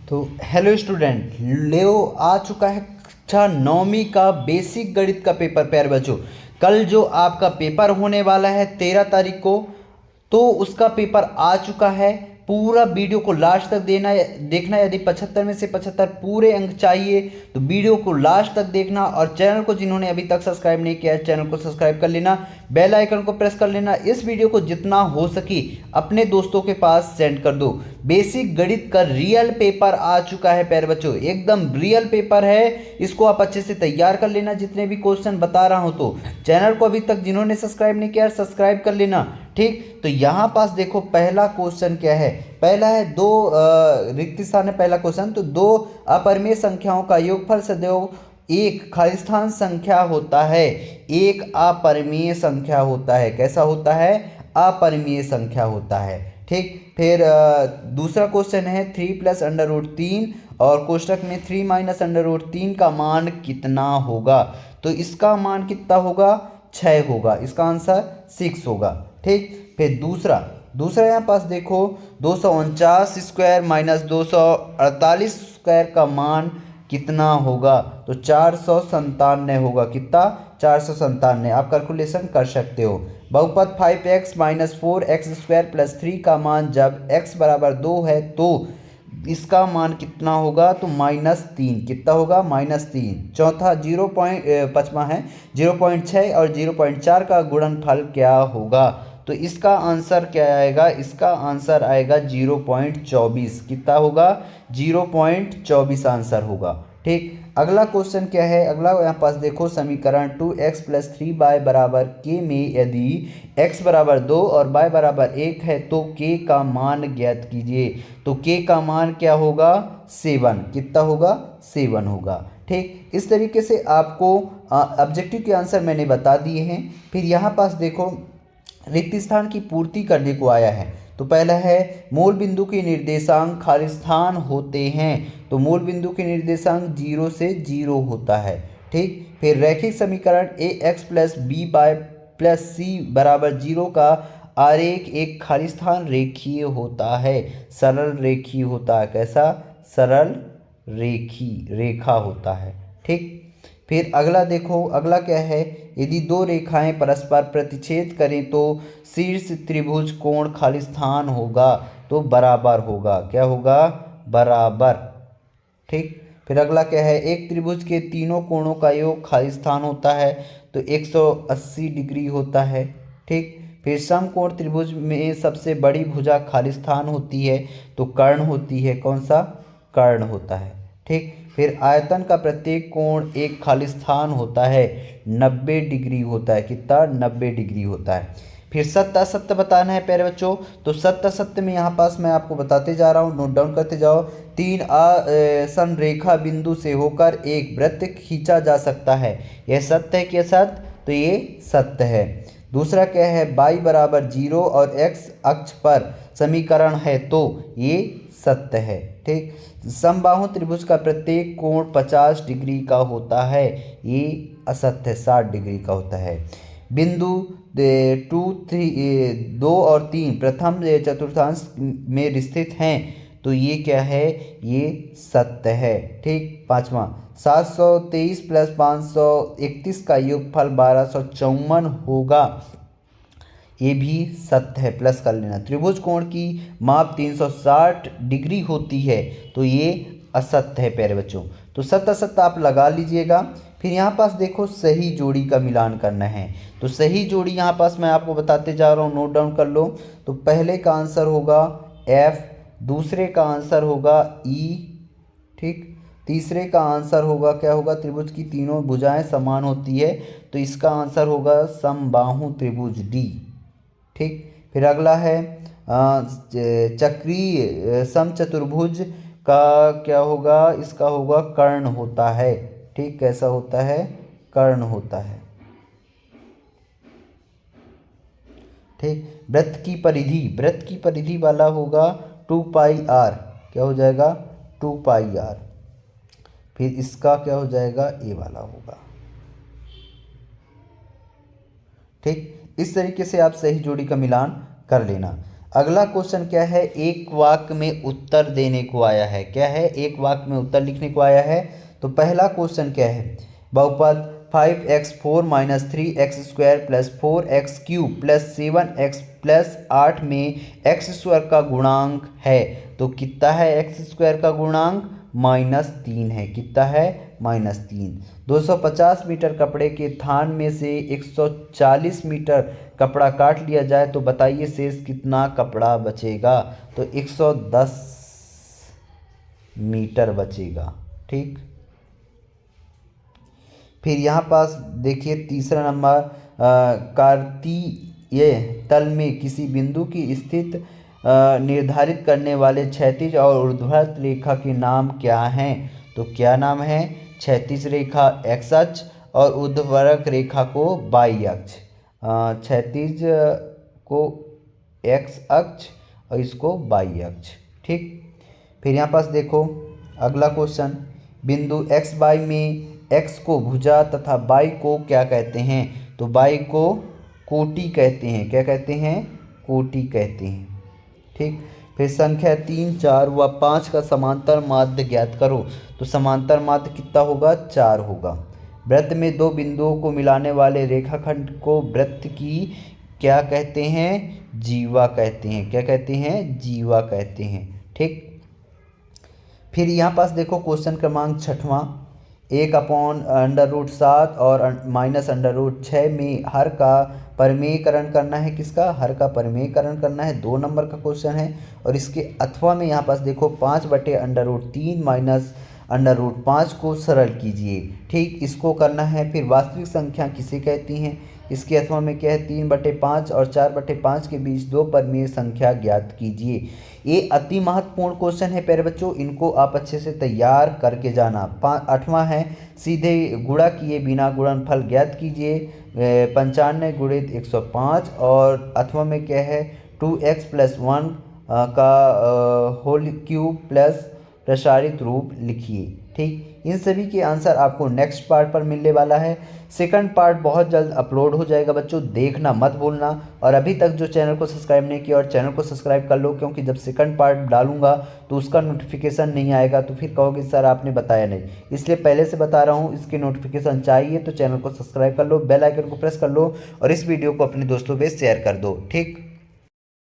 तो hello student, लेओ आ चुका है कक्षा नौवीं का बेसिक गणित का पेपर। प्यारे बच्चों, कल जो आपका पेपर होने वाला है 13 तारीख को, तो उसका पेपर आ चुका है। पूरा वीडियो को लास्ट तक देखना। यदि 75 में से 75 पूरे अंक चाहिए तो वीडियो को लास्ट तक देखना। और चैनल को जिन्होंने अभी तक सब्सक्राइब नहीं किया है, चैनल को सब्सक्राइब कर लेना, बेल आइकन को प्रेस कर लेना। इस वीडियो को जितना हो सके अपने दोस्तों के पास सेंड कर दो। बेसिक गणित का रियल पेपर आ चुका है प्यारे बच्चों, एकदम रियल पेपर है। इसको आप अच्छे से तैयार कर लेना, जितने भी क्वेश्चन बता रहा हूं। तो चैनल को अभी तक जिन्होंने सब्सक्राइब नहीं किया, सब्सक्राइब कर लेना। ठीक, तो यहाँ पास देखो पहला क्वेश्चन क्या है। पहला है दो रिक्त स्थान है पहला क्वेश्चन। तो दो अपरिमेय संख्याओं का योगफल सदैव एक खाली स्थान संख्या होता है। एक अपरिमेय संख्या होता है। कैसा होता है? अपरिमेय संख्या होता है। ठीक, फिर दूसरा क्वेश्चन है 3 + √3 और कोष्टक में 3 - √3 का मान कितना होगा। तो इसका मान कितना होगा? 6 होगा। इसका आंसर 6 होगा। ठीक, फिर दूसरा यहाँ पास देखो 249 स्क्वायर - 248 स्क्वायर का मान कितना होगा। तो 497 होगा। कितना? 497। आप कैलकुलेशन कर सकते हो। बहुपद 5x - 4x² + 3 का मान जब x बराबर 2 है तो इसका मान कितना होगा। तो -3। कितना होगा? -3। चौथा 5वां है 0.6 और 0.4 का गुणनफल क्या होगा। तो इसका आंसर क्या आएगा? इसका आंसर आएगा 0.24। कितना होगा? 0.24 आंसर होगा। ठीक, अगला क्वेश्चन क्या है? अगला यहाँ पास देखो समीकरण 2x + 3y = k में यदि x बराबर 2 और y बराबर 1 है तो k का मान ज्ञात कीजिए। तो k का मान क्या होगा? 7। कितना होगा? 7 होगा। ठीक, इस तरीके से आपको ऑब्जेक्टिव के आंसर मैंने बता दिए हैं। फिर यहाँ पास देखो रिक्त स्थान की पूर्ति करने को आया है। तो पहला है मूल बिंदु के निर्देशांक खाली स्थान होते हैं। तो मूल बिंदु के निर्देशांक 0 से 0 होता है। ठीक, फिर रैखिक समीकरण ax + by + c = 0 का आरेख एक खाली स्थान रेखीय होता है। सरल रेखीय होता है। कैसा? सरल रेखा होता है। ठीक, फिर अगला देखो, अगला क्या है? यदि दो रेखाएं परस्पर प्रतिच्छेद करें तो शीर्ष त्रिभुज कोण खाली स्थान होगा। तो बराबर होगा। क्या होगा? बराबर। ठीक, फिर अगला क्या है? एक त्रिभुज के तीनों कोणों का योग खाली स्थान होता है। तो 180 डिग्री होता है। ठीक, फिर समकोण त्रिभुज में सबसे बड़ी भुजा खाली स्थान होती है। तो कर्ण होती है। कौन सा? कर्ण होता है। ठीक, फिर आयतन का प्रत्येक कोण एक खाली स्थान होता है। 90 डिग्री होता है। कितना? 90 डिग्री होता है। फिर सत्य असत्य बताना है प्यारे बच्चों। तो सत्य असत्य में यहाँ पास मैं आपको बताते जा रहा हूँ, नोट डाउन करते जाओ। 3 संरेखा बिंदु से होकर एक वृत्त खींचा जा सकता है। यह सत्य है कि असत्य? तो ये सत्य है। दूसरा क्या है? y = 0 और x अक्ष पर समीकरण है। तो ये सत्य है। ठीक, समबाहु त्रिभुज का प्रत्येक कोण 50 डिग्री का होता है। ये असत्य, 60 डिग्री का होता है। बिंदु 2 और 3 प्रथम चतुर्थांश में स्थित हैं। तो ये क्या है? ये सत्य है। ठीक, पांचवा 723 + 531 का योगफल 1254 होगा। ये भी सत्य है, प्लस कर लेना। त्रिभुज कोण की माप 360 डिग्री होती है। तो ये असत्य है प्यारे बच्चों। तो सत्य असत्य आप लगा लीजिएगा। फिर यहाँ पास देखो सही जोड़ी का मिलान करना है। तो सही जोड़ी यहाँ पास मैं आपको बताते जा रहा हूँ, नोट डाउन कर लो। तो पहले का आंसर होगा F, दूसरे का आंसर होगा E। ठीक, तीसरे का आंसर होगा क्या होगा? त्रिभुज की तीनों भुजाएं समान होती है। तो इसका आंसर होगा समबाहु त्रिभुज D। ठीक, फिर अगला है चक्रीय समचतुर्भुज का क्या होगा? इसका होगा कर्ण होता है। ठीक, कैसा होता है? कर्ण होता है। ठीक, वृत्त की परिधि वाला होगा 2πr। क्या हो जाएगा? 2πr। फिर इसका क्या हो जाएगा? ए वाला होगा। ठीक, इस तरीके से आप सही जोड़ी का मिलान कर लेना। अगला क्वेश्चन क्या है, एक वाक्य में उत्तर देने को आया है। क्या है, एक वाक्य में उत्तर लिखने को आया है। तो पहला क्वेश्चन क्या है, बहुपद 5x4 - 3x² + 4x³ + 7x + 8 में x² का गुणांक है। तो कितना है x² का गुणांक, -3 है। कितना है, -3। 250 मीटर कपड़े के थान में से 140 मीटर कपड़ा काट लिया जाए तो बताइए शेष कितना कपड़ा बचेगा। तो 110 मीटर बचेगा। ठीक, फिर यहाँ पास देखिए तीसरा नंबर, कार्तीय तल में किसी बिंदु की स्थिति निर्धारित करने वाले क्षैतिज और ऊर्ध्वाधर रेखा के नाम क्या हैं। तो क्या नाम है, क्षैतिज रेखा x अक्ष और ऊर्ध्वाधर रेखा को y अक्ष। क्षैतिज को x अक्ष और इसको y अक्ष। ठीक, फिर यहाँ पास देखो अगला क्वेश्चन, बिंदु x y में x को भुजा तथा y को क्या कहते हैं। तो y को कोटि कहते हैं। क्या कहते हैं, कोटि कहते हैं। ठीक, फिर संख्या 3, 4 व 5 का समांतर माध्य ज्ञात करो। तो समांतर माध्य कितना होगा, 4 होगा। वृत्त में दो बिंदुओं को मिलाने वाले रेखाखंड को वृत्त की क्या कहते हैं, जीवा कहते हैं। क्या कहते हैं, जीवा कहते हैं। ठीक, फिर यहाँ पास देखो क्वेश्चन क्रमांक 6वां, 1/√7 और -√6 में हर का परिमेयकरण करना है। किसका, हर का परिमेयकरण करना है। 2 नंबर का क्वेश्चन है। और इसके अथवा में यहाँ पास देखो 5/√3 - √5 को सरल कीजिए। ठीक, इसको करना है। फिर वास्तविक संख्या किसे कहती हैं, इसके अथवा में क्या है, 3/5 और 4/5 के बीच 2 परिमेय संख्या ज्ञात कीजिए। ये अति महत्वपूर्ण क्वेश्चन है प्यारे बच्चों, इनको आप अच्छे से तैयार करके जाना। 8वां है, सीधे गुणा किए बिना गुणनफल ज्ञात कीजिए। 95 × 105 और अथवा में क्या है, 2x + 1 का होल क्यूब प्लस प्रसारित रूप लिखिए। ठीक, इन सभी के आंसर आपको नेक्स्ट पार्ट पर मिलने वाला है। सेकंड पार्ट बहुत जल्द अपलोड हो जाएगा बच्चों, देखना मत भूलना। और अभी तक जो चैनल को सब्सक्राइब नहीं किया और चैनल को सब्सक्राइब कर लो, क्योंकि जब सेकंड पार्ट डालूंगा तो उसका नोटिफिकेशन नहीं आएगा, तो फिर कहोगे सर आपने बताया नहीं। इसलिए पहले से बता रहा हूँ, इसके नोटिफिकेशन चाहिए तो चैनल को सब्सक्राइब कर लो, बेल आइकन को प्रेस कर लो और इस वीडियो को अपने दोस्तों पे शेयर कर दो। ठीक।